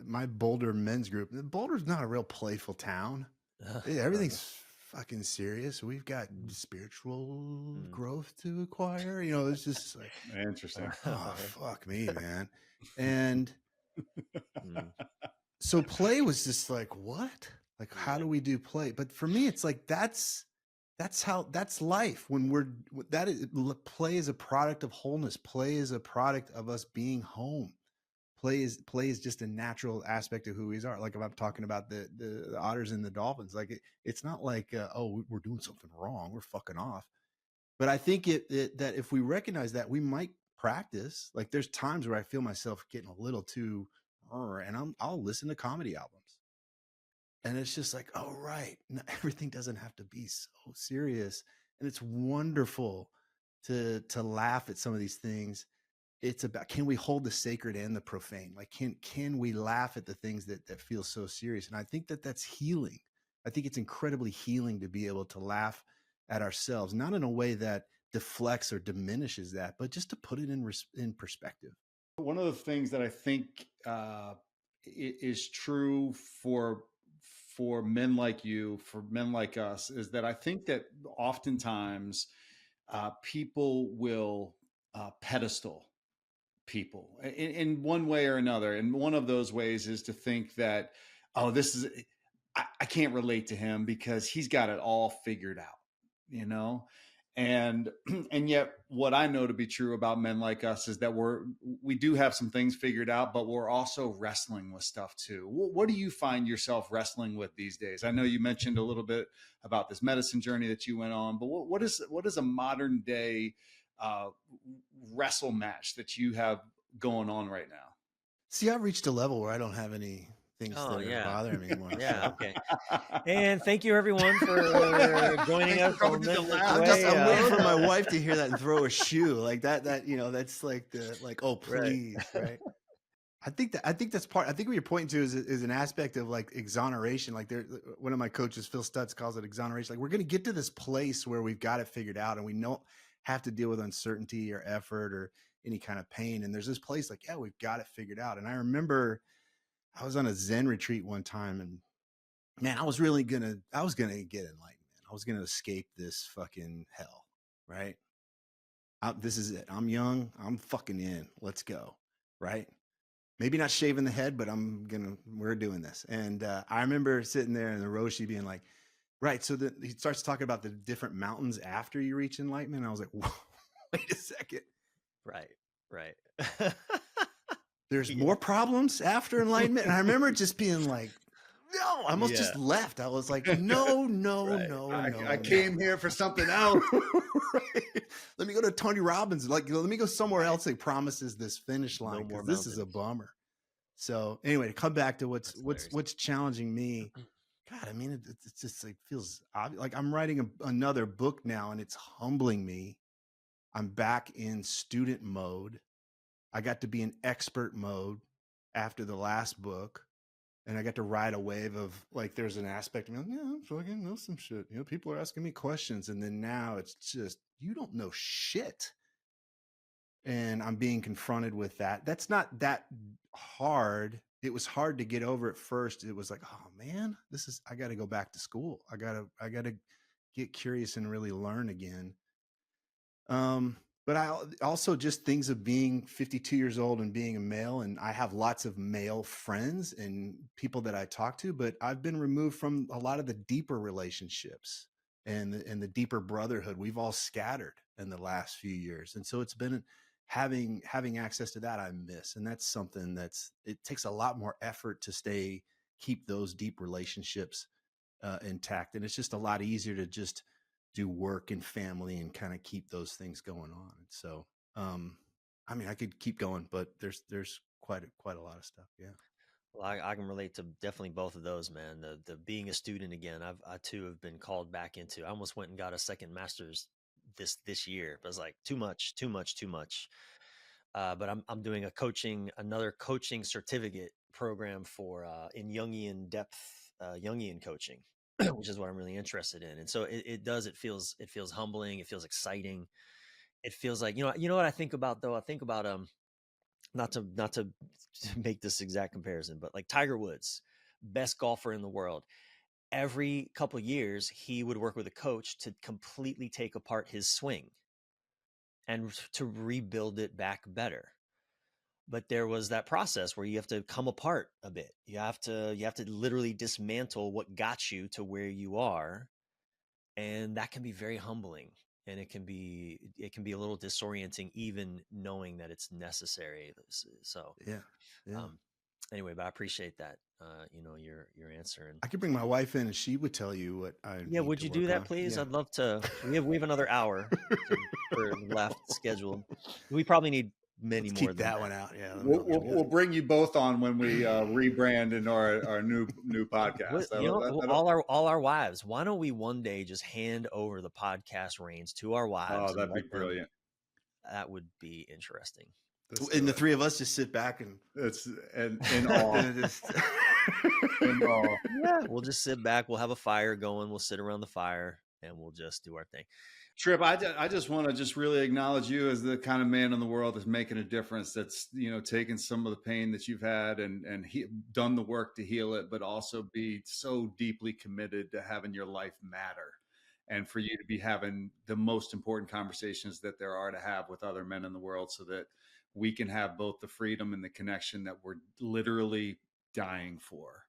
my Boulder men's group. Boulder's not a real playful town. Everything's fucking serious. We've got spiritual growth to acquire. It's just like interesting. Oh fuck me, man. And so play was just like, what? Like, how do we do play? But for me, it's like that's life. When play is a product of wholeness. Play is a product of us being home. Play is just a natural aspect of who we are. Like if I'm talking about the Otters and the Dolphins, like it's not like, oh, we're doing something wrong, we're fucking off. But I think that if we recognize that, we might practice. Like there's times where I feel myself getting a little too, and I'll listen to comedy albums. And it's just like, oh, right. No, everything doesn't have to be so serious. And it's wonderful to laugh at some of these things. It's about, can we hold the sacred and the profane? Like, can we laugh at the things that feel so serious? And I think that's healing. I think it's incredibly healing to be able to laugh at ourselves, not in a way that deflects or diminishes that, but just to put it in perspective. One of the things that I think is true for men like you, for men like us, is that I think that oftentimes people will pedestal people in one way or another. And one of those ways is to think that, oh, this is, I can't relate to him because he's got it all figured out, you know? And yet what I know to be true about men like us is that we do have some things figured out, but we're also wrestling with stuff too. What do you find yourself wrestling with these days? I know you mentioned a little bit about this medicine journey that you went on, but what is a modern day wrestle match that you have going on right now? See, I've reached a level where I don't have any things that are bothering me anymore. Yeah, okay. And thank you everyone for joining us. I'm waiting for my wife to hear that and throw a shoe like that. That's like oh please, right? I think that's part. I think what you're pointing to is an aspect of like exoneration. Like one of my coaches, Phil Stutz, calls it exoneration. Like we're going to get to this place where we've got it figured out and we don't have to deal with uncertainty or effort or any kind of pain. And there's this place like, yeah, we've got it figured out. And I remember I was on a Zen retreat one time and man, I was gonna get enlightenment. I was gonna escape this fucking hell, right? This is it. I'm young. I'm fucking in. Let's go, right? Maybe not shaving the head, but we're doing this. And I remember sitting there and the Roshi being like, right. So he starts talking about the different mountains after you reach enlightenment. And I was like, whoa, wait a second. Right. There's more problems after enlightenment. And I remember just being like, no, I almost just left. I was like, no. I came here for something else. Right. Let me go to Tony Robbins. Like, let me go somewhere else that promises this finish line. No, this is a bummer. So anyway, to come back to what's challenging me. God, I mean, it's just like feels obvious. Like I'm writing another book now and it's humbling me. I'm back in student mode. I got to be in expert mode after the last book. And I got to ride a wave of like, there's an aspect of me, like, yeah, I'm fucking know some shit. You know, people are asking me questions. And then now it's just, you don't know shit. And I'm being confronted with that. That's not that hard. It was hard to get over at first. It was like, oh man, I got to go back to school. I got to get curious and really learn again. But I also just things of being 52 years old and being a male, and I have lots of male friends and people that I talk to, but I've been removed from a lot of the deeper relationships and the deeper brotherhood. We've all scattered in the last few years. And so it's been having access to that I miss. And that's something it takes a lot more effort to keep those deep relationships intact. And it's just a lot easier to just do work and family and kind of keep those things going on. So, I mean, I could keep going, but there's quite a lot of stuff. Yeah. Well, I can relate to definitely both of those, man. The being a student again, I too have been called back into. I almost went and got a second master's this year, but I was like, too much. But I'm doing another coaching certificate program for in Jungian depth, Jungian coaching, which is what I'm really interested in. And so it feels humbling. It feels exciting. It feels like, you know what I think about though? I think about, not to make this exact comparison, but like Tiger Woods, best golfer in the world. Every couple of years, he would work with a coach to completely take apart his swing and to rebuild it back better. But there was that process where you have to come apart a bit. You have to literally dismantle what got you to where you are. And that can be very humbling. and it can be a little disorienting, even knowing that it's necessary. So Yeah. anyway, but I appreciate that, your answer. And I could bring my wife in and she would tell you what I yeah, need would to you do work that, on. please? Yeah. I'd love to. We have another hour for left scheduled. We probably need many Let's more keep than that that. one out. Yeah. We'll bring you both on when we rebrand in our new podcast. All our wives. Why don't we one day just hand over the podcast reins to our wives and that'd be let them? brilliant. That would be interesting. And the three of us just sit back and it's in awe. In awe. Yeah, we'll just sit back. We'll have a fire going. We'll sit around the fire and we'll just do our thing. Tripp, I just want to just really acknowledge you as the kind of man in the world that's making a difference, that's, taken some of the pain that you've had and done the work to heal it, but also be so deeply committed to having your life matter, and for you to be having the most important conversations that there are to have with other men in the world, so that we can have both the freedom and the connection that we're literally dying for.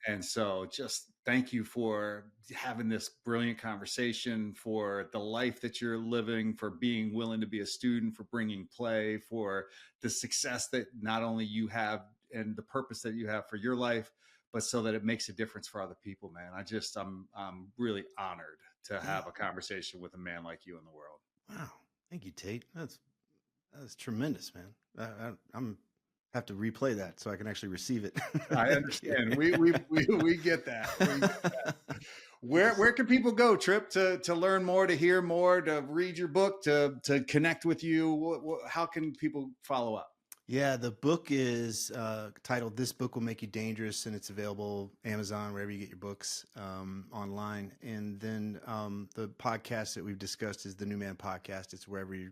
And so just thank you for having this brilliant conversation, for the life that you're living, for being willing to be a student, for bringing play, for the success that not only you have and the purpose that you have for your life, but so that it makes a difference for other people, man. I'm really honored to have a conversation with a man like you in the world. Wow. Thank you, Tate. That's tremendous, man. I'm have to replay that so I can actually receive it. I understand. We get that. Where can people go, Tripp, to learn more, to hear more, to read your book, to connect with you? How can people follow up? Yeah, the book is titled "This Book Will Make You Dangerous," and it's available Amazon, wherever you get your books, online. And then the podcast that we've discussed is the New Man Podcast. It's wherever you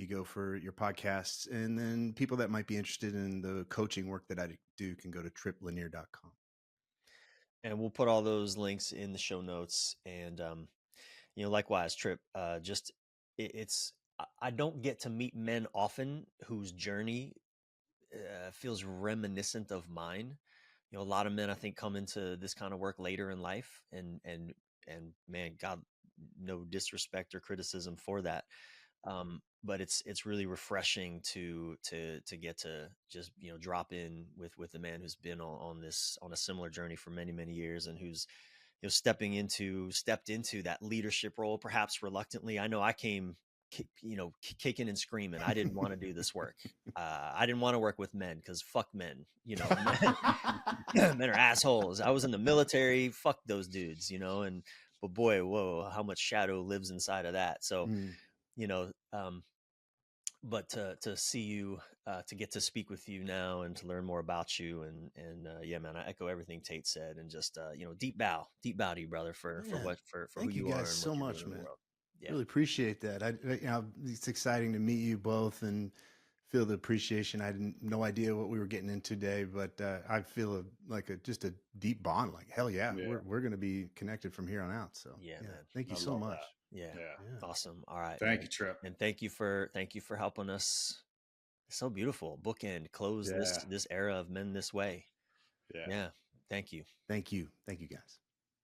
go for your podcasts. And then people that might be interested in the coaching work that I do can go to tripplanier.com. And we'll put all those links in the show notes. And likewise, Tripp, I don't get to meet men often whose journey feels reminiscent of mine. A lot of men, I think, come into this kind of work later in life, and man, God, no disrespect or criticism for that. But it's really refreshing to get to just drop in with a man who's been on a similar journey for many years, and who's stepped into that leadership role, perhaps reluctantly. I know I came kicking and screaming. I didn't want to do this work. I didn't want to work with men because fuck men. Men are assholes. I was in the military. Fuck those dudes. But boy, whoa, how much shadow lives inside of that. So. But to see you, to get to speak with you now and to learn more about you, and yeah, man, I echo everything Tate said, and just deep bow to you, brother, for who you are and so what much, you're doing man. in the world. Yeah. Really appreciate that. It's exciting to meet you both and feel the appreciation. I had no idea what we were getting into today, but I feel just a deep bond. Like, hell yeah. We're going to be connected from here on out. So yeah, man. Thank you so much. Yeah. Awesome. All right. Thank you, Tripp. And thank you for helping us. It's so beautiful. Bookend, close this era of Men This Way. Yeah. Thank you. Thank you, guys.